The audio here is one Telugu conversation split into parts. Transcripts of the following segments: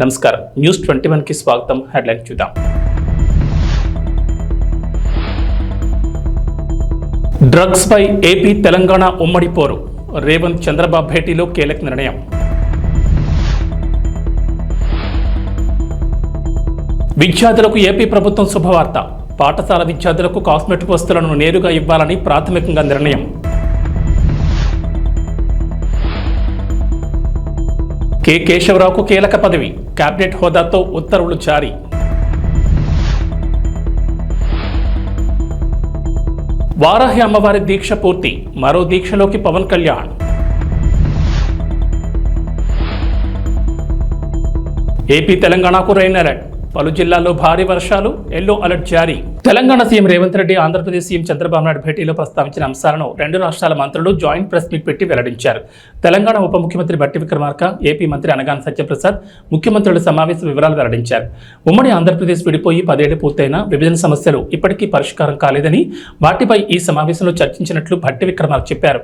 నమస్కారం న్యూస్ 21 కి స్వాగతం. హెడ్లైన్ చూద్దాం. డ్రగ్స్ పై ఏపీ తెలంగాణ ఉమ్మడి పోరు. రేవంత్ చంద్రబాబు భేటీలో కీలక నిర్ణయం. విద్యార్థులకు ఏపీ ప్రభుత్వం శుభవార్త. పాఠశాల విద్యార్థులకు కాస్మెటిక్ వస్తువులను నేరుగా ఇవ్వాలని ప్రాథమికంగా నిర్ణయం. కె కేశవరావుకు కీలక పదవి. కేబినెట్ హోదాతో ఉత్తర్వులు జారీ. వారాహి అమ్మవారి దీక్ష పూర్తి. మరో దీక్షలోకి పవన్ కళ్యాణ్. ఏపీ తెలంగాణకు రెయిన్ అలర్ట్. పలు జిల్లాల్లో భారీ వర్షాలు, ఎల్లో అలర్ట్ జారీ. తెలంగాణ సీఎం రేవంత్ రెడ్డి ఆంధ్రప్రదేశ్ సీఎం చంద్రబాబు నాయుడు భేటీలో ప్రస్తావించిన అంశాలను రెండు రాష్ట్రాల మంత్రులు జాయింట్ ప్రెస్ మీట్ పెట్టి వెల్లడించారు. తెలంగాణ ఉప ముఖ్యమంత్రి బట్టి విక్రమార్క, ఏపీ మంత్రి అనగాని సత్యప్రసాద్ ముఖ్యమంత్రుల సమావేశ వివరాలు వెల్లడించారు. ఉమ్మడి ఆంధ్రప్రదేశ్ విడిపోయి 10 ఏళ్లు పూర్తయినా విభజన సమస్యలు ఇప్పటికీ పరిష్కారం కాలేదని, వాటిపై ఈ సమావేశంలో చర్చించినట్లు బట్టి విక్రమార్క చెప్పారు.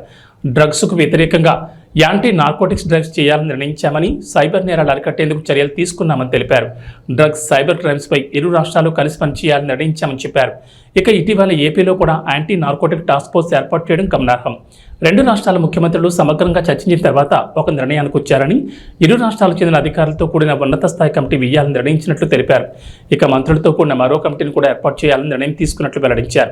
డ్రగ్స్కు వ్యతిరేకంగా యాంటీ నార్కోటిక్స్ డ్రైవ్స్ చేయాలని నిర్ణయించామని, సైబర్ నేరాలు అరికట్టేందుకు చర్యలు తీసుకున్నామని తెలిపారు. డ్రగ్స్, సైబర్ క్రైమ్స్పై ఇరు రాష్ట్రాలు కలిసి పనిచేయాలని నిర్ణయించామని చెప్పారు. ఇక ఇటీవల ఏపీలో కూడా యాంటీ నార్కోటిక్ టాస్క్ ఫోర్స్ ఏర్పాటు చేయడం గమనార్హం. రెండు రాష్ట్రాల ముఖ్యమంత్రులు సమగ్రంగా చర్చించిన తర్వాత ఒక నిర్ణయానికి వచ్చారని, ఇరు రాష్ట్రాలకు చెందిన అధికారులతో కూడిన ఉన్నత స్థాయి కమిటీ వేయాలని నిర్ణయించినట్లు తెలిపారు. ఇక మంత్రులతో కూడిన మరో కమిటీని కూడా ఏర్పాటు చేయాలని నిర్ణయం తీసుకున్నట్లు వెల్లడించారు.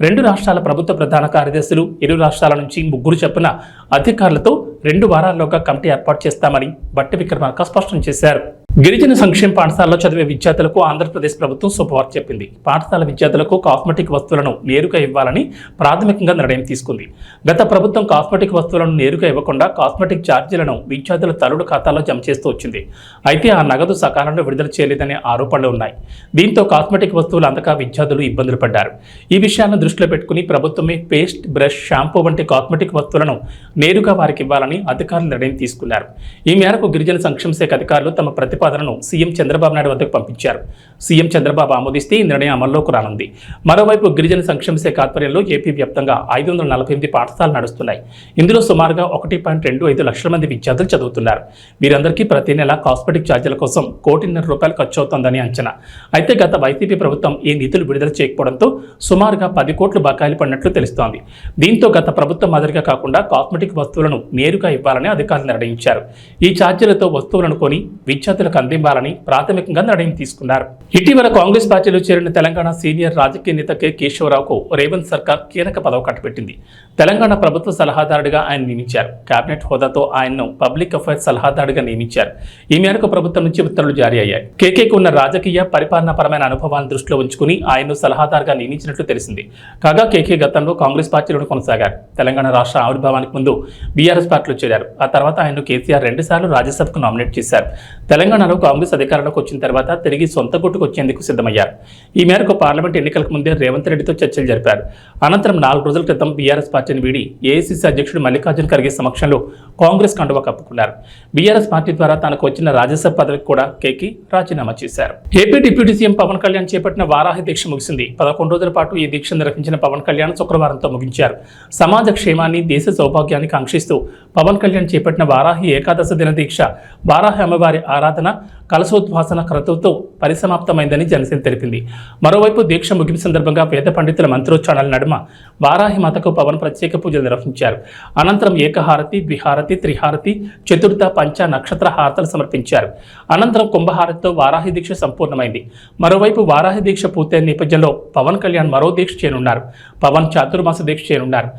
రెండు రాష్ట్రాల ప్రభుత్వ ప్రధాన కార్యదర్శులు, ఇరు రాష్ట్రాల నుంచి 3 చొప్పున అధికారులతో 2 వారాల్లోగా కమిటీ ఏర్పాటు చేస్తామని బట్టి విక్రమార్క స్పష్టం చేశారు. గిరిజన సంక్షేమ పాఠశాలలో చదివే విద్యార్థులకు ఆంధ్రప్రదేశ్ ప్రభుత్వం శుభవార్త చెప్పింది. పాఠశాల విద్యార్థులకు కాస్మెటిక్ వస్తువులను నేరుగా ఇవ్వాలని ప్రాథమికంగా నిర్ణయం తీసుకుంది. గత ప్రభుత్వం కాస్మెటిక్ వస్తువులను నేరుగా ఇవ్వకుండా కాస్మెటిక్ ఛార్జీలను విద్యార్థుల తల్లుల ఖాతాలో జమ చేస్తూ వచ్చింది. అయితే ఆ నగదు సకాలంలో విడుదల చేయలేదనే ఆరోపణలు ఉన్నాయి. దీంతో కాస్మెటిక్ వస్తువులు అందక విద్యార్థులు ఇబ్బందులు పడ్డారు. ఈ విషయాలను దృష్టిలో పెట్టుకుని ప్రభుత్వమే పేస్ట్, బ్రష్, షాంపూ వంటి కాస్మెటిక్ వస్తువులను నేరుగా వారికి ఇవ్వాలని అధికారులు నిర్ణయం తీసుకున్నారు. ఈ మేరకు గిరిజన సంక్షేమ శాఖ అధికారులు తమ ప్రతిపాదనను సీఎం చంద్రబాబు నాయుడు వద్దకు పంపించారు. సీఎం చంద్రబాబు ఆమోదిస్తే ఈ నిర్ణయం అమల్లోకి రానుంది. మరోవైపు గిరిజన సంక్షేమ శాఖ ఆధ్వర్యంలో ఏపీ వ్యాప్తంగా 548 పాఠశాలలు నడుస్తున్నాయి. ఇందులో సుమారుగా 1.25 లక్షల మంది విద్యార్థులు చదువుతున్నారు. వీరందరికీ ప్రతి నెల కాస్మెటిక్ ఛార్జీల కోసం ₹1.5 కోటి ఖర్చు అవుతోందని అంచనా. అయితే గత వైసీపీ ప్రభుత్వం ఈ నిధులు విడుదల చేయకపోవడంతో సుమారుగా 10 కోట్లు బకాయిలు పడినట్లు తెలుస్తోంది. దీంతో గత ప్రభుత్వం మాదిరిగా కాకుండా కాస్మెటిక్ వస్తువులను నేరుగా ఇవ్వాలని అధికారులు నిర్ణయించారు. ఈ ఛార్జీలతో వస్తువులను కొని విద్యార్థులకు అందివ్వాలని ప్రాథమికంగా నిర్ణయం తీసుకున్నారు. ఇటీవల కాంగ్రెస్ పార్టీలో చేరిన తెలంగాణ సీనియర్ రాజకీయ నేత కె కేశవరావుకు రేవంత్ సర్కార్ కీలక పదవి కట్టబెట్టింది. తెలంగాణ ప్రభుత్వ సలహాదారుడిగా ఆయన నియమించారు. కేబినెట్ హోదాతో ఆయన్ను పబ్లిక్ అఫైర్స్ సలహాదారుడిగా నియమించారు. ఈ మేరకు ప్రభుత్వం నుంచి ఉత్తర్వులు జారీ అయ్యాయి. కేకేకు ఉన్న రాజకీయ పరిపాలనాపరమైన అనుభవాలను దృష్టిలో ఉంచుకుని ఆయన్ను సలహాదారుగా నియమించినట్లు తెలిసింది. కాగా కేకే గతంలో కాంగ్రెస్ పార్టీలో కొనసాగారు. తెలంగాణ రాష్ట్ర ఆవిర్భావానికి ముందు బీఆర్ఎస్ పార్టీలో చేరారు. ఆ తర్వాత ఆయన్ను కేసీఆర్ 2 సార్లు రాజ్యసభకు నామినేట్ చేశారు. తెలంగాణలో కాంగ్రెస్ అధికారంలోకి వచ్చిన తర్వాత తిరిగి సొంత గుట్టుకు వచ్చేందుకు సిద్ధమయ్యారు. ఈ మేరకు పార్లమెంట్ ఎన్నికలకు ముందే రేవంత్ రెడ్డితో చర్చలు జరిపారు. అనంతరం 4 రోజుల క్రితం బీఆర్ఎస్ పార్టీని వీడి ఏఐసీసీ అధ్యక్షుడు మల్లికార్జున ఖర్గే సమక్షంలో కాంగ్రెస్ కండువా కప్పుకున్నారు. బీఆర్ఎస్ పార్టీ ద్వారా తనకు వచ్చిన రాజ్యసభ పదవికి కూడా కేకి రాజీనామా చేశారు. AP deputy CM Pawan Kalyan చేపట్టిన వారాహి దీక్ష ముగిసింది. 11 రోజుల పాటు ఈ దీక్ష నిర్వహించిన పవన్ కళ్యాణ్ శుక్రవారంతో ముగించారు. సమాజ క్షేమాన్ని, దేశ సౌభాగ్యాన్ని కాంక్షిస్తూ పవన్ కళ్యాణ్ చేపట్టిన వారాహి ఏకాదశ దిన దీక్ష వారాహి అమ్మవారి ఆరాధన, కలశోద్వాసన క్రతువుతో పరిసమాప్తమైందని జనసేన తెలిపింది. మరోవైపు దీక్ష ముగింపు సందర్భంగా వేద పండితుల మంత్రోచ్చారణల నడుమ వారాహి మాతకు పవన్ ప్రత్యేక పూజలు నిర్వహించారు. అనంతరం ఏకహారతి, ద్విహారతి, త్రిహారతి, చతుర్థ, పంచ, నక్షత్ర హారతలు సమర్పించారు. అనంతరం కుంభహారతితో వారాహి దీక్ష సంపూర్ణమైంది. మరోవైపు వారాహి దీక్ష పూర్తయిన నేపథ్యంలో పవన్ కళ్యాణ్ మరో దీక్ష చేయనున్నారు. పవన్ చాతుర్మాస దీక్ష చేయనున్నారు.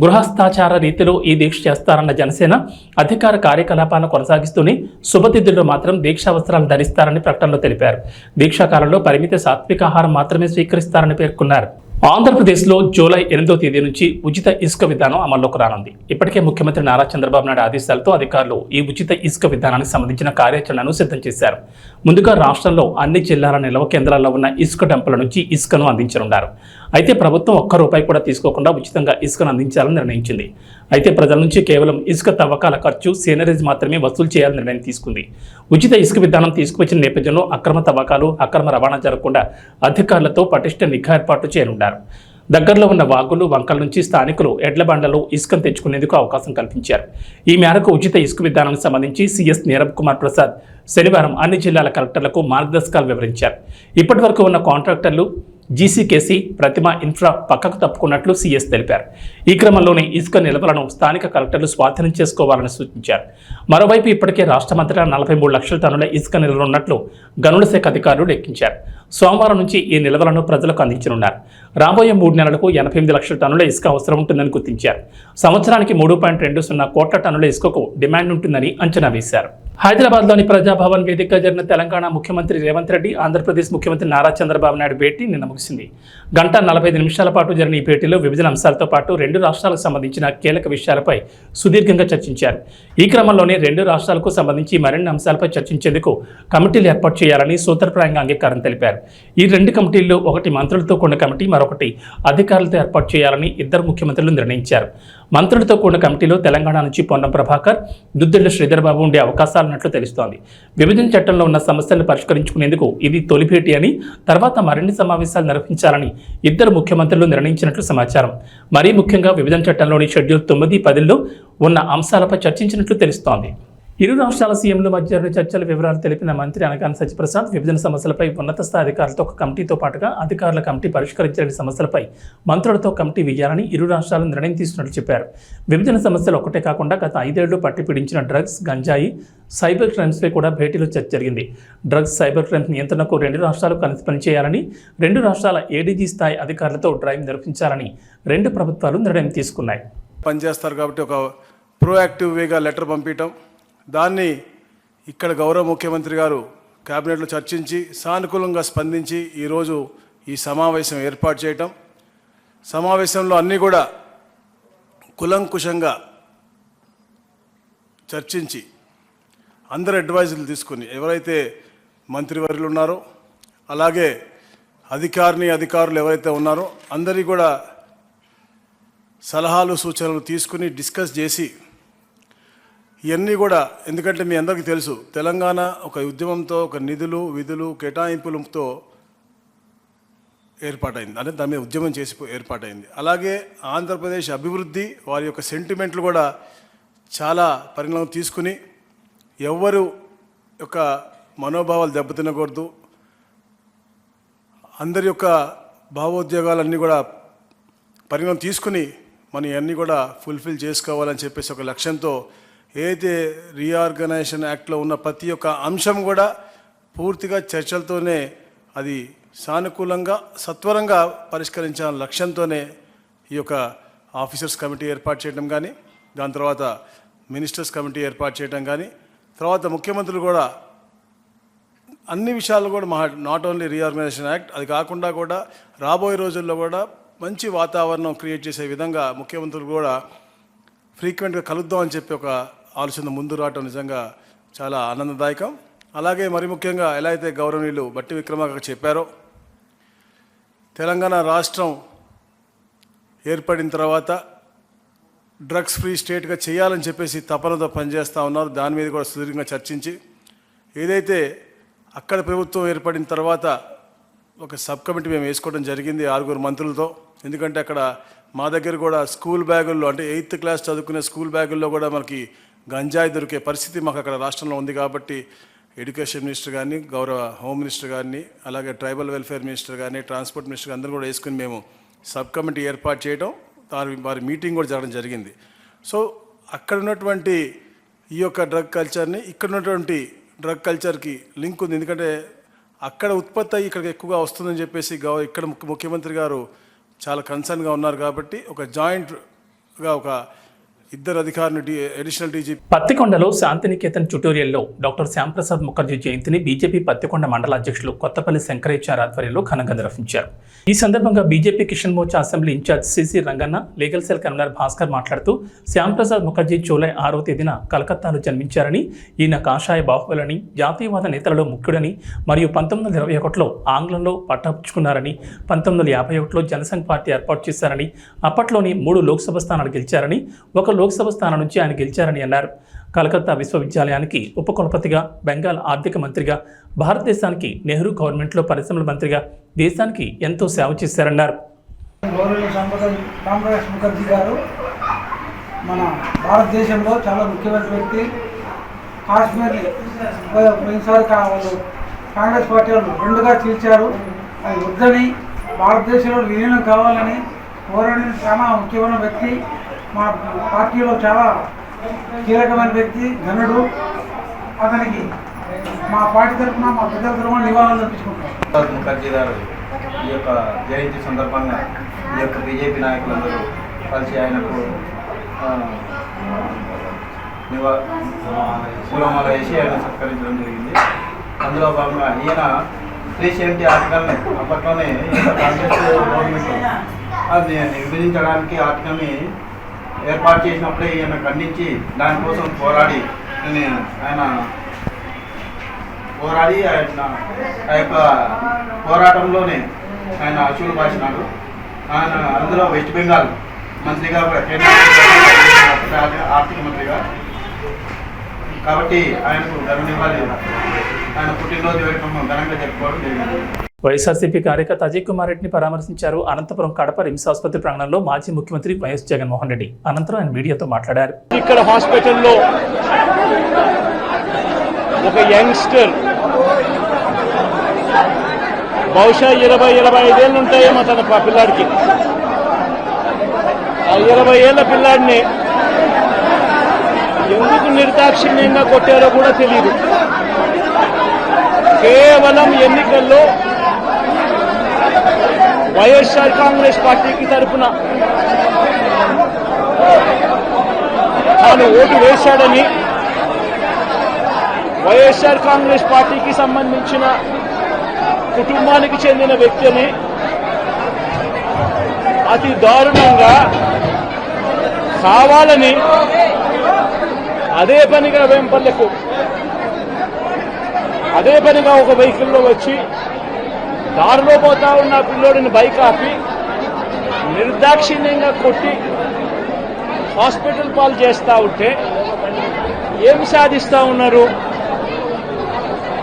గృహస్థాచార రీతిలో ఈ దీక్ష చేస్తారన్న జనసేన అధికార కార్యకలాపాలను కొనసాగిస్తూనే శుభతిథుల్లో మాత్రం దీక్షా వస్త్రాలు ధరిస్తారని ప్రకటనలో తెలిపారు. దీక్షాకాలంలో పరిమిత సాత్విక ఆహారం మాత్రమే స్వీకరిస్తారని పేర్కొన్నారు. ఆంధ్రప్రదేశ్లో జూలై 8వ తేదీ నుంచి ఉచిత ఇసుక విధానం అమల్లోకి రానుంది. ఇప్పటికే ముఖ్యమంత్రి నారా చంద్రబాబు నాయుడు ఆదేశాలతో అధికారులు ఈ ఉచిత ఇసుక విధానానికి సంబంధించిన కార్యాచరణను సిద్ధం చేశారు. ముందుగా రాష్ట్రంలో అన్ని జిల్లాల నిల్వ కేంద్రాల్లో ఉన్న ఇసుక డంపుల నుంచి ఇసుకను అందించనున్నారు. అయితే ప్రభుత్వం ₹1 కూడా తీసుకోకుండా ఉచితంగా ఇసుకను అందించాలని నిర్ణయించింది. అయితే ప్రజల నుంచి కేవలం ఇసుక తవ్వకాల ఖర్చు, సేనరేజ్ మాత్రమే వసూలు చేయాలని నిర్ణయం తీసుకుంది. ఉచిత ఇసుక విధానం తీసుకువచ్చిన నేపథ్యంలో అక్రమ తవ్వకాలు, అక్రమ రవాణా జరగకుండా అధికారులతో పటిష్ట నిఘా ఏర్పాటు చేయనున్నారు. దగ్గరలో ఉన్న వాగులు వంకల నుంచి స్థానికులు ఎడ్ల బండలు ఇసుకను తెచ్చుకునేందుకు అవకాశం కల్పించారు. ఈ మేరకు ఉచిత ఇసుక విధానానికి సంబంధించి సీఎస్ నీరబ్ కుమార్ ప్రసాద్ శనివారం అన్ని జిల్లాల కలెక్టర్లకు మార్గదర్శకాలు వివరించారు. ఇప్పటి వరకు ఉన్న కాంట్రాక్టర్లు జీసీకేసీ ప్రతిమ ఇన్ఫ్రా పక్కకు తప్పుకున్నట్లు సీఎస్ తెలిపారు. ఈ క్రమంలోనే ఇసుక నిల్వలను స్థానిక కలెక్టర్లు స్వాధీనం చేసుకోవాలని సూచించారు. మరోవైపు ఇప్పటికే రాష్ట్రమంతటా 43 లక్షల టన్నుల ఇసుక నిల్వలు ఉన్నట్లు గనుల శాఖ అధికారులు లెక్కించారు. సోమవారం నుంచి ఈ నిల్వలను ప్రజలకు అందించనున్నారు. రాబోయే 3 నెలలకు 88 లక్షల టన్నుల ఇసుక అవసరం ఉంటుందని గుర్తించారు. సంవత్సరానికి 3.20 కోట్ల టన్నుల ఇసుకకు డిమాండ్ ఉంటుందని అంచనా వేశారు. హైదరాబాద్లోని ప్రజాభవన్ వేదికగా జరిగిన తెలంగాణ ముఖ్యమంత్రి రేవంత్ రెడ్డి, ఆంధ్రప్రదేశ్ ముఖ్యమంత్రి నారా చంద్రబాబు నాయుడు భేటీ నిన్న ముగిసింది. 1:45 నిమిషాల పాటు జరిగిన ఈ భేటీలో వివిధ అంశాలతో పాటు 2 రాష్ట్రాలకు సంబంధించిన కీలక విషయాలపై సుదీర్ఘంగా చర్చించారు. ఈ క్రమంలోనే 2 రాష్ట్రాలకు సంబంధించి మరిన్ని అంశాలపై చర్చించేందుకు కమిటీలు ఏర్పాటు చేయాలని సూత్రప్రాయంగా అంగీకారం తెలిపారు. ఈ 2 కమిటీల్లో ఒకటి మంత్రులతో కూడిన కమిటీ, మరొకటి అధికారులతో ఏర్పాటు చేయాలని ఇద్దరు ముఖ్యమంత్రులు నిర్ణయించారు. మంత్రులతో కూడిన కమిటీలో తెలంగాణ నుంచి పొన్నం ప్రభాకర్, దుద్దిళ్ల శ్రీధర్ బాబు ఉండే అవకాశాలున్నట్లు తెలుస్తోంది. విభజన చట్టంలో ఉన్న సమస్యలను పరిష్కరించుకునేందుకు ఇది తొలి భేటీ అని, తర్వాత మరిన్ని సమావేశాలు నిర్వహించాలని ఇద్దరు ముఖ్యమంత్రులు నిర్ణయించినట్లు సమాచారం. మరీ ముఖ్యంగా విభజన చట్టంలోని షెడ్యూల్ 9, 10లో ఉన్న అంశాలపై చర్చించినట్లు తెలుస్తోంది. ఇరు రాష్ట్రాల సీఎంల మధ్య జరిగిన చర్చల వివరాలు తెలిపిన మంత్రి అనగాని సత్యప్రసాద్, విభజన సమస్యలపై ఉన్నత స్థాయి అధికారులతో ఒక కమిటీతో పాటుగా అధికారుల కమిటీ పరిష్కరించలేని సమస్యలపై మంత్రులతో కమిటీ వేయాలని ఇరు రాష్ట్రాలు నిర్ణయం తీసుకున్నట్లు చెప్పారు. విభజన సమస్యలు ఒక్కటే కాకుండా గత 5 ఏళ్లు పట్టి పీడించిన డ్రగ్స్, గంజాయి, సైబర్ క్రైమ్స్పై కూడా భేటీలో చర్చ జరిగింది. డ్రగ్స్, సైబర్ క్రైమ్స్ నియంత్రణకు 2 రాష్ట్రాలు కలిసి పనిచేయాలని, 2 రాష్ట్రాల ఏడీజీ స్థాయి అధికారులతో డ్రైవ్ నిర్వహించాలని 2 ప్రభుత్వాలు నిర్ణయం తీసుకున్నాయి. పనిచేస్తారు కాబట్టి ఒక ప్రోయాక్టివ్ వేగా లెటర్ పంపించడం, దాన్ని ఇక్కడ గౌరవ ముఖ్యమంత్రి గారు కేబినెట్లో చర్చించి సానుకూలంగా స్పందించి ఈరోజు ఈ సమావేశం ఏర్పాటు చేయటం, సమావేశంలో అన్నీ కూడా కులంకుశంగా చర్చించి అందరు అడ్వైజులు తీసుకుని ఎవరైతే మంత్రివర్యులు ఉన్నారో అలాగే అధికారులు ఎవరైతే ఉన్నారో అందరి కూడా సలహాలు సూచనలు తీసుకుని డిస్కస్ చేసి ఇవన్నీ కూడా, ఎందుకంటే మీ అందరికీ తెలుసు తెలంగాణ ఒక ఉద్యమంతో, ఒక నిధులు విధులు కేటాయింపులతో ఏర్పాటైంది, అంటే దాని మీద ఉద్యమం చేసి ఏర్పాటైంది. అలాగే ఆంధ్రప్రదేశ్ అభివృద్ధి, వారి యొక్క సెంటిమెంట్లు కూడా చాలా పరిణామం తీసుకుని ఎవరు యొక్క మనోభావాలు దెబ్బతినకూడదు, అందరి యొక్క భావోద్వేగాలన్నీ కూడా పరిణామం తీసుకుని మనం ఇవన్నీ కూడా ఫుల్ఫిల్ చేసుకోవాలని చెప్పేసి ఒక లక్ష్యంతో ఏదైతే రీఆర్గనైజేషన్ యాక్ట్లో ఉన్న ప్రతి ఒక్క అంశం కూడా పూర్తిగా చర్చలతోనే అది సానుకూలంగా సత్వరంగా పరిష్కరించాలనే లక్ష్యంతోనే ఈ యొక్క ఆఫీసర్స్ కమిటీ ఏర్పాటు చేయడం కానీ, దాని తర్వాత మినిస్టర్స్ కమిటీ ఏర్పాటు చేయడం కానీ, తర్వాత ముఖ్యమంత్రులు కూడా అన్ని విషయాలు కూడా నాట్ ఓన్లీ రీఆర్గనైజేషన్ యాక్ట్, అది కాకుండా కూడా రాబోయే రోజుల్లో కూడా మంచి వాతావరణం క్రియేట్ చేసే విధంగా ముఖ్యమంత్రులు కూడా ఫ్రీక్వెంట్గా కలుద్దామని చెప్పి ఒక ఆలోచన ముందు రావటం నిజంగా చాలా ఆనందదాయకం. అలాగే మరి ముఖ్యంగా ఎలా అయితే గౌరవనీయులు బట్టి విక్రమార్క చెప్పారో, తెలంగాణ రాష్ట్రం ఏర్పడిన తర్వాత డ్రగ్స్ ఫ్రీ స్టేట్గా చేయాలని చెప్పేసి తపనతో పనిచేస్తూ ఉన్నారు. దాని మీద కూడా సుదీర్ఘంగా చర్చించి ఏదైతే అక్కడ ప్రభుత్వం ఏర్పడిన తర్వాత ఒక సబ్ కమిటీ మేము వేసుకోవడం జరిగింది 6 మంత్రులతో. ఎందుకంటే అక్కడ మా దగ్గర కూడా స్కూల్ బ్యాగుల్లో, అంటే 8th క్లాస్ చదువుకునే స్కూల్ బ్యాగుల్లో కూడా మనకి గంజాయి దొరికే పరిస్థితి మాకు అక్కడ రాష్ట్రంలో ఉంది. కాబట్టి ఎడ్యుకేషన్ మినిస్టర్ కానీ, గౌరవ హోమ్ మినిస్టర్ కానీ, అలాగే ట్రైబల్ వెల్ఫేర్ మినిస్టర్ కానీ, ట్రాన్స్పోర్ట్ మినిస్టర్ అందరూ కూడా వేసుకుని మేము సబ్ కమిటీ ఏర్పాటు చేయడం, వారి మీటింగ్ కూడా జరగడం జరిగింది. సో అక్కడ ఉన్నటువంటి ఈ యొక్క డ్రగ్ కల్చర్ని ఇక్కడ ఉన్నటువంటి డ్రగ్ కల్చర్కి లింక్ ఉంది. ఎందుకంటే అక్కడ ఉత్పత్తి అయ్యి ఇక్కడికి ఎక్కువగా వస్తుందని చెప్పేసి ఇక్కడ ముఖ్యమంత్రి గారు చాలా కన్సర్న్గా ఉన్నారు. కాబట్టి ఒక జాయింట్గా ఒక ఇద్దరు అధికారులు అడిషనల్ డీజీపీ పత్తికొండలో శాంతినికేతన్ ట్యుటోరియల్లో డాక్టర్ శ్యాంప్రసాద్ ముఖర్జీ జయంతిని బీజేపీ పత్తికొండ మండల అధ్యక్షులు కొత్తపల్లి శంకరేచార్ ఆధ్వర్యంలో ఘనంగా నిర్వహించారు. ఈ సందర్భంగా BJP Kisan Morcha assembly incharge CC Ranganna, legal cell convener Bhaskar మాట్లాడుతూ శ్యాంప్రసాద్ ముఖర్జీ జూలై 6వ తేదీన కలకత్తాలో జన్మించారని, ఈయన కాషాయ బాహుబలని, జాతీయవాద నేతలలో ముఖ్యుడని మరియు 1921లో ఆంగ్లంలో పట్టాపుచ్చుకున్నారని, 1951లో జనసంఘ్ పార్టీ ఏర్పాటు చేశారని, అప్పట్లోని 3 లోక్సభ స్థానాలు గెలిచారని, ఒక లోక్సభ స్థానం నుంచి ఆయన గెలిచారని అన్నారు. కలకత్తా విశ్వవిద్యాలయానికి ఉపకులపతిగా, బెంగాల్ ఆర్థిక మంత్రిగా, భారతదేశానికి నెహ్రూ గవర్నమెంట్లో పరిశ్రమల మంత్రిగా దేశానికి ఎంతో సేవ చేశారన్నారు. గౌరవ సంపద రామప్రకాష్ ముఖర్జీ గారు మన భారతదేశంలో చాలా ముఖ్యమైన వ్యక్తి. కాశ్మీర్ని పోయినసారి వాళ్ళు కాంగ్రెస్ పార్టీ వాళ్ళు రెండుగా చీల్చారు. అది వద్దని భారతదేశంలో విలీనం కావాలని పోరాడిన చాలా ముఖ్యమైన వ్యక్తి. మా పార్టీలో చాలా కీలకమైన వ్యక్తి, ఘనుడు. అతనికి మా పార్టీ తరఫున మా పెద్దల తరఫున నివాళులు అర్పించుకుంటాం. ముఖర్జీ గారు ఈ యొక్క జయంతి సందర్భంగా ఈ యొక్క బీజేపీ నాయకులందరూ కలిసి ఆయనకు పూలమాల వేసి ఆయన సత్కరించడం జరిగింది. అందులో భాగంగా ఈయన 370 ఆర్టికల్ని అప్పట్లోనే కాంగ్రెస్ గవర్నమెంట్ అది విభజించడానికి ఆర్టికల్ని ఏర్పాటు చేసినప్పుడే ఈయన ఖండించి దానికోసం పోరాడి ఆయన ఆ యొక్క పోరాటంలోనే ఆయన అసూలు బాసినాడు. ఆయన అందులో వెస్ట్ బెంగాల్ మంత్రిగా కూడా కేంద్ర ఆర్థిక మంత్రిగా కాబట్టి ఆయనకు ఘననివ్వాలి. ఆయన పుట్టినరోజు వేడుకను ఘనంగా జరుపుకోవడం జరిగింది. వైఎస్ఆర్సీపీ కార్యకర్త అజయ్ కుమార్ రెడ్డిని పరామర్శించారు. అనంతపురం కడప రిమ్స్ ఆసుపత్రి ప్రాంగణంలో మాజీ ముఖ్యమంత్రి వైఎస్ జగన్మోహన్ రెడ్డి. అనంతరం ఆయన మీడియాతో మాట్లాడారు. ఇక్కడ హాస్పిటల్లో ఒక యంగ్స్టర్ బహుశా 20-25 ఏళ్ళు ఉంటాయేమో తన పిల్లాడికి. ఆ 20 ఏళ్ల పిల్లాడిని ఎందుకు నిర్దాక్షిణ్యంగా కొట్టారో కూడా తెలియదు. కేవలం ఎన్నికల్లో వైఎస్ఆర్ కాంగ్రెస్ పార్టీకి తరఫున తాను ఓటు వేశాడని, వైఎస్ఆర్ కాంగ్రెస్ పార్టీకి సంబంధించిన కుటుంబానికి చెందిన వ్యక్తిని అతి దారుణంగా కావాలని అదే పనిగా వేంపల్లెకు అదే పనిగా ఒక వెహికల్లో వచ్చి దారిలో పోతా ఉన్న పిల్లోడిని బైక్ ఆపి నిర్దాక్షిణ్యంగా కొట్టి హాస్పిటల్ పాలు చేస్తా ఉంటే ఏమి సాధిస్తా ఉన్నారు?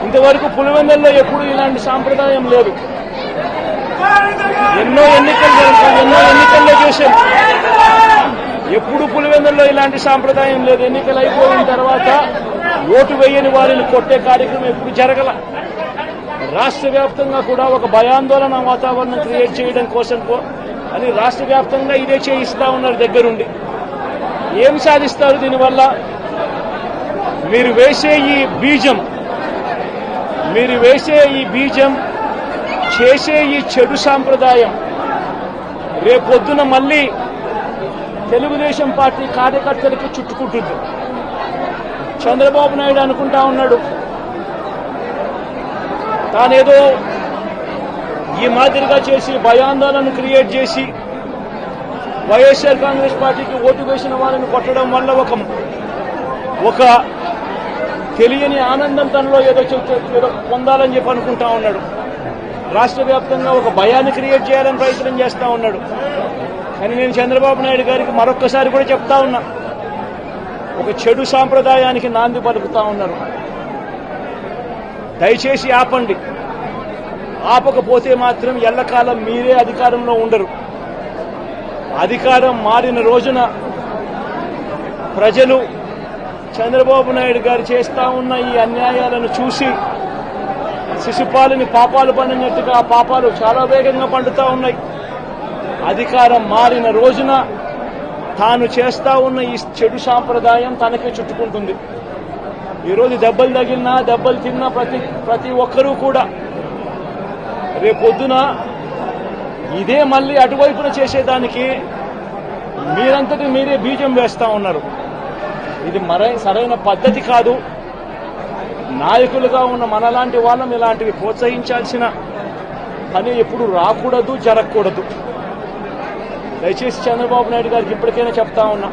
ఇంతవరకు పులివెందుల్లో ఎప్పుడు ఇలాంటి సాంప్రదాయం లేదు. ఎన్నో ఎన్నికల్లో చేశాం, ఎప్పుడు పులివెందుల్లో ఇలాంటి సాంప్రదాయం లేదు. ఎన్నికలు అయిపోయిన తర్వాత ఓటు వేయని వారిని కొట్టే కార్యక్రమం ఎప్పుడు జరగల. రాష్ట్ర వ్యాప్తంగా కూడా ఒక భయాందోళన వాతావరణం క్రియేట్ చేయడం కోసం అని రాష్ట్ర వ్యాప్తంగా ఇదే చేయిస్తా ఉన్నారు దగ్గరుండి. ఏం సాధిస్తారు దీనివల్ల? మీరు వేసే ఈ బీజం చేసే ఈ చెడు సాంప్రదాయం రేపొద్దున మళ్ళీ తెలుగుదేశం పార్టీ కార్యకర్తలకి చుట్టుకుంటుంది. చంద్రబాబు నాయుడు అనుకుంటా ఉన్నాడు తానేదో ఈ మాదిరిగా చేసి భయాందోళన క్రియేట్ చేసి వైఎస్ఆర్ కాంగ్రెస్ పార్టీకి ఓటు వేసిన వాళ్ళని కొట్టడం వల్ల ఒక తెలియని ఆనందం తనలో ఏదో పొందాలని చెప్పి అనుకుంటా ఉన్నాడు. రాష్ట్ర వ్యాప్తంగా ఒక భయాన్ని క్రియేట్ చేయాలని ప్రయత్నం చేస్తా ఉన్నాడు. కానీ నేను చంద్రబాబు నాయుడు గారికి మరొక్కసారి కూడా చెప్తా ఉన్నా, ఒక చెడు సాంప్రదాయానికి నాంది పలుకుతా ఉన్నారు. దయచేసి ఆపండి. ఆపకపోతే మాత్రం ఎల్లకాలం మీరే అధికారంలో ఉండరు. అధికారం మారిన రోజున ప్రజలు చంద్రబాబు నాయుడు గారు చేస్తా ఉన్న ఈ అన్యాయాలను చూసి శిశుపాలని పాపాలు పండినట్టుగా ఆ పాపాలు చాలా వేగంగా పండుతా ఉన్నాయి. అధికారం మారిన రోజున తాను చేస్తా ఉన్న ఈ చెడు సాంప్రదాయం తనకే చుట్టుకుంటుంది. ఈరోజు దెబ్బలు తగిలినా దెబ్బలు తిన్నా ప్రతి ఒక్కరూ కూడా రేపొద్దున ఇదే మళ్ళీ అటువైపున చేసేదానికి మీరంతటి మీరే బీజం వేస్తా ఉన్నారు. ఇది సరైన పద్ధతి కాదు. నాయకులుగా ఉన్న మనలాంటి వాళ్ళం ఇలాంటివి ప్రోత్సహించాల్సిన పని ఎప్పుడు రాకూడదు, జరగకూడదు. దయచేసి చంద్రబాబు నాయుడు గారికి ఇప్పటికైనా చెప్తా ఉన్నా,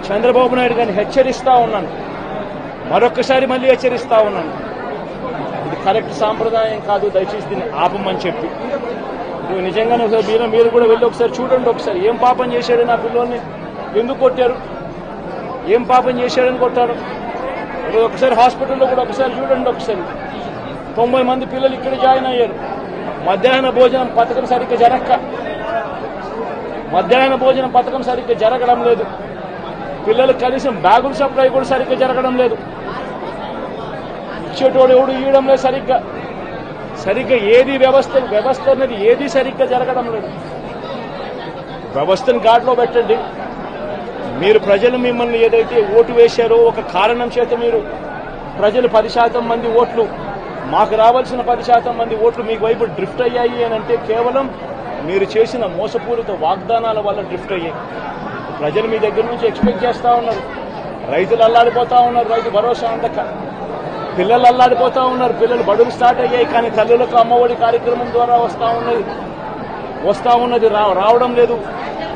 చంద్రబాబు నాయుడు గారిని హెచ్చరిస్తా ఉన్నాను, మరొక్కసారి మళ్ళీ హెచ్చరిస్తా ఉన్నాను. ఇది కరెక్ట్ సాంప్రదాయం కాదు, దయచేసి దీన్ని ఆపమని చెప్పి. నిజంగానే ఒకసారి మీరు కూడా వెళ్ళి ఒకసారి చూడండి. ఒకసారి ఏం పాపం చేశాడు నా పిల్లల్ని, ఎందుకు కొట్టారు, ఏం పాపం చేశాడని కొట్టారు. ఒకసారి హాస్పిటల్లో కూడా ఒకసారి చూడండి. ఒకసారి 90 మంది పిల్లలు ఇక్కడ జాయిన్ అయ్యారు. మధ్యాహ్న భోజనం పథకం సరిగ్గా జరక్క మధ్యాహ్న భోజన పథకం సరిగ్గా జరగడం లేదు. పిల్లలకు కనీసం బ్యాగుల సప్లై కూడా సరిగ్గా జరగడం లేదు. ఇచ్చేటోడు ఎవడు ఇవ్వడం లేదు సరిగ్గా ఏది వ్యవస్థ అనేది ఏది సరిగ్గా జరగడం లేదు. వ్యవస్థను గాడిలో పెట్టండి. మీరు ప్రజలు మిమ్మల్ని ఏదైతే ఓటు వేశారో ఒక కారణం చేత మీరు ప్రజలు 10% మంది ఓట్లు మాకు రావాల్సిన 10% మంది ఓట్లు మీకు వైపు డ్రిఫ్ట్ అయ్యాయి అని అంటే కేవలం మీరు చేసిన మోసపూరిత వాగ్దానాల వల్ల డ్రిఫ్ట్ అయ్యాయి. ప్రజలు మీ దగ్గర నుంచి ఎక్స్పెక్ట్ చేస్తూ ఉన్నారు. రైతులు అల్లాడిపోతూ ఉన్నారు, రైతు భరోసా అందక. పిల్లలు అల్లాడిపోతూ ఉన్నారు, పిల్లలు బడులు స్టార్ట్ అయ్యాయి కానీ తల్లులకు అమ్మఒడి కార్యక్రమం ద్వారా వస్తూ ఉన్నది రావడం లేదు.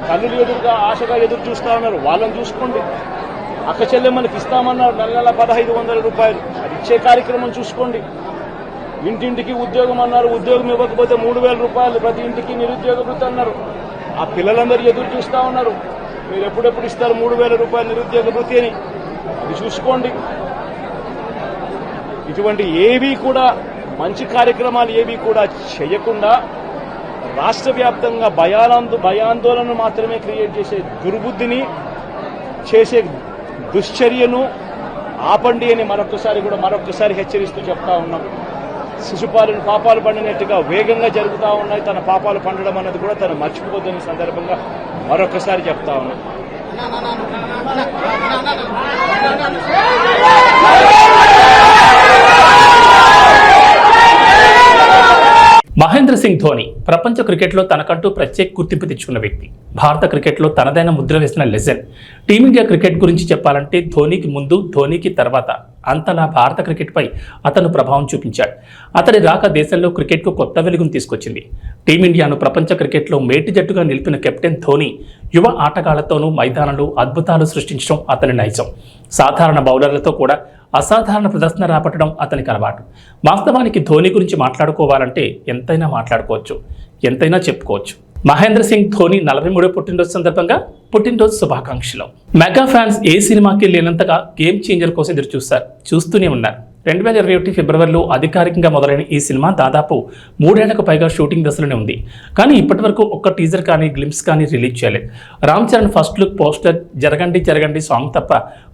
తల్లులు ఎదురుగా ఆశగా ఎదురు చూస్తూ ఉన్నారు. వాళ్ళని చూసుకోండి. అక్క చెల్లెమ్మలకి ఇస్తామన్నారు నెల 1,500 రూపాయలు, అది ఇచ్చే కార్యక్రమం చూసుకోండి. ఇంటింటికి ఉద్యోగం అన్నారు, ఉద్యోగం ఇవ్వకపోతే 3,000 రూపాయలు ప్రతి ఇంటికి నిరుద్యోగ వృత్తి అన్నారు. ఆ పిల్లలందరూ ఎదురు చూస్తూ ఉన్నారు. మీరు ఎప్పుడెప్పుడు ఇస్తారు 3,000 రూపాయలు నిరుద్యోగ వృత్తి అని, అది చూసుకోండి. ఇటువంటి ఏవి కూడా మంచి కార్యక్రమాలు ఏవి కూడా చేయకుండా రాష్ట్ర వ్యాప్తంగా భయాందోళన మాత్రమే క్రియేట్ చేసే దుర్బుద్ధిని చేసే దుశ్చర్యను ఆపండి అని మరొకసారి హెచ్చరిస్తూ చెప్తా ఉన్నాం. శిశుపాలను పాపాలు పండినట్టుగా వేగంగా జరుగుతూ ఉన్నాయి. తన పాపాలు పండడం అన్నది కూడా తను మర్చిపోదని సందర్భంగా మరొకసారి చెప్తా ఉన్నాం. మహేంద్ర సింగ్ ధోని ప్రపంచ క్రికెట్లో తనకంటూ ప్రత్యేక గుర్తింపు తెచ్చుకున్న వ్యక్తి. భారత క్రికెట్లో తనదైన ముద్ర వేసిన లెజెండ్. టీమిండియా క్రికెట్ గురించి చెప్పాలంటే ధోనికి ముందు, ధోనికి తర్వాత అంతలా భారత క్రికెట్పై అతను ప్రభావం చూపించాడు. అతడి రాక దేశంలో క్రికెట్కు కొత్త వెలుగును తీసుకొచ్చింది. టీమిండియాను ప్రపంచ క్రికెట్లో మేటి జట్టుగా నిలిపిన కెప్టెన్ ధోని యువ ఆటగాళ్లతోనూ మైదానంలో అద్భుతాలు సృష్టించడం అతని నైజం. సాధారణ బౌలర్లతో కూడా అసాధారణ ప్రదర్శన రాబట్టడం అతనికి అలవాటు. వాస్తవానికి ధోని గురించి మాట్లాడుకోవాలంటే ఎంతైనా మాట్లాడుకోవచ్చు, ఎంతైనా చెప్పుకోవచ్చు. మహేంద్ర సింగ్ ధోని 43వ పుట్టినరోజు సందర్భంగా పుట్టినరోజు శుభాకాంక్షలు. మెగా ఫ్యాన్స్ ఏ సినిమాకి లేనంతగా గేమ్ చేంజర్ కోసం ఎదురు చూస్తూనే ఉన్నారు. 2021 ఫిబ్రవరిలో అధికారికంగా మొదలైన ఈ సినిమా దాదాపు 3 ఏళ్లకు పైగా షూటింగ్ దశలోనే ఉంది. కానీ ఇప్పటి వరకు ఒక్క టీజర్ కానీ గ్లింప్స్ కానీ రిలీజ్ చేయలేదు. Ram Charan first look poster, జరగండి సాంగ్ తప్ప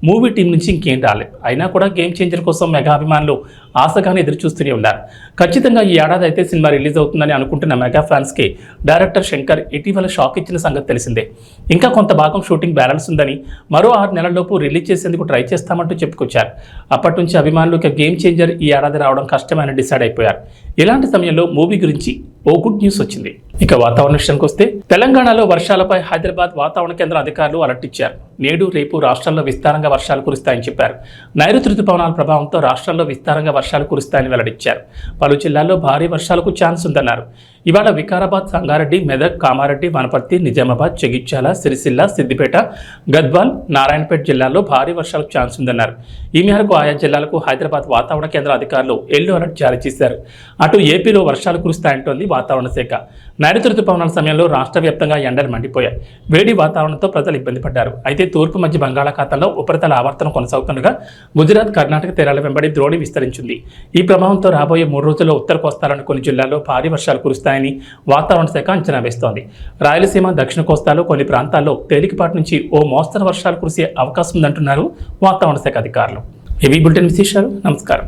మూవీ టీం నుంచి ఇంకేం రాలేదు. అయినా కూడా గేమ్ చేంజర్ కోసం మెగా అభిమానులు ఆశగానే ఎదురు చూస్తూనే ఉన్నారు. ఖచ్చితంగా ఈ ఏడాది అయితే సినిమా రిలీజ్ అవుతుందని అనుకుంటున్న మెగా ఫ్యాన్స్కి డైరెక్టర్ శంకర్ ఇటీవల షాక్ ఇచ్చిన సంగతి తెలిసిందే. ఇంకా కొంత భాగం షూటింగ్ బ్యాలెన్స్ ఉందని, మరో 6 నెలల్లోపు రిలీజ్ చేసేందుకు ట్రై చేస్తామంటూ చెప్పుకొచ్చారు. అప్పటి నుంచి అభిమానులు గేమ్ చేంజర్ ఈ ఏడాది రావడం కష్టమైన డిసైడ్ అయిపోయారు. ఇలాంటి సమయంలో మూవీ గురించి ఓ గుడ్ న్యూస్ వచ్చింది. ఇక వాతావరణ విషయానికి వస్తే తెలంగాణలో వర్షాలపై హైదరాబాద్ వాతావరణ కేంద్ర అధికారులు అలర్ట్ ఇచ్చారు. నేడు రేపు రాష్ట్రంలో విస్తారంగా వర్షాలు కురుస్తాయని చెప్పారు. నైరుతి రుతుపవనాల ప్రభావంతో రాష్ట్రంలో విస్తారంగా వర్షాలు కురుస్తాయని వెల్లడించారు. పలు జిల్లాల్లో భారీ వర్షాలకు ఛాన్స్ ఉందన్నారు. ఇవాళ వికారాబాద్, సంగారెడ్డి, మెదక్, కామారెడ్డి, వనపర్తి, నిజామాబాద్, జగిత్యాల, సిరిసిల్ల, సిద్దిపేట, గద్వాల్, నారాయణపేట జిల్లాల్లో భారీ వర్షాలకు ఛాన్స్ ఉందన్నారు. ఈ మేరకు ఆయా జిల్లాలకు హైదరాబాద్ వాతావరణ కేంద్ర అధికారులు ఎల్లో అలర్ట్ జారీ చేశారు. అటు ఏపీలో వర్షాలు కురుస్తాయంటోంది వాతావరణ శాఖ. నైరుతి రుతుపవనాల సమయంలో రాష్ట్ర వ్యాప్తంగా ఎండలు మండిపోయాయి. వేడి వాతావరణంతో ప్రజలు ఇబ్బంది పడ్డారు. అయితే తూర్పు మధ్య బంగాళాఖాతంలో ఉపరితల ఆవర్తనం కొనసాగుతుండగా గుజరాత్, కర్ణాటక తీరాల వెంబడి ద్రోణి విస్తరించింది. ఈ ప్రభావంతో రాబోయే 3 రోజుల్లో ఉత్తర కోస్తాలోని కొన్ని జిల్లాల్లో భారీ వర్షాలు కురుస్తాయని వాతావరణ శాఖ అంచనా వేస్తోంది. రాయలసీమ, దక్షిణ కోస్తాలో కొన్ని ప్రాంతాల్లో తేలికపాటి నుంచి ఓ మోస్తరు వర్షాలు కురిసే అవకాశం ఉందంటున్నారు వాతావరణ శాఖ అధికారులు. ఇవి బులెటిన్ విశేషాలు. నమస్కారం.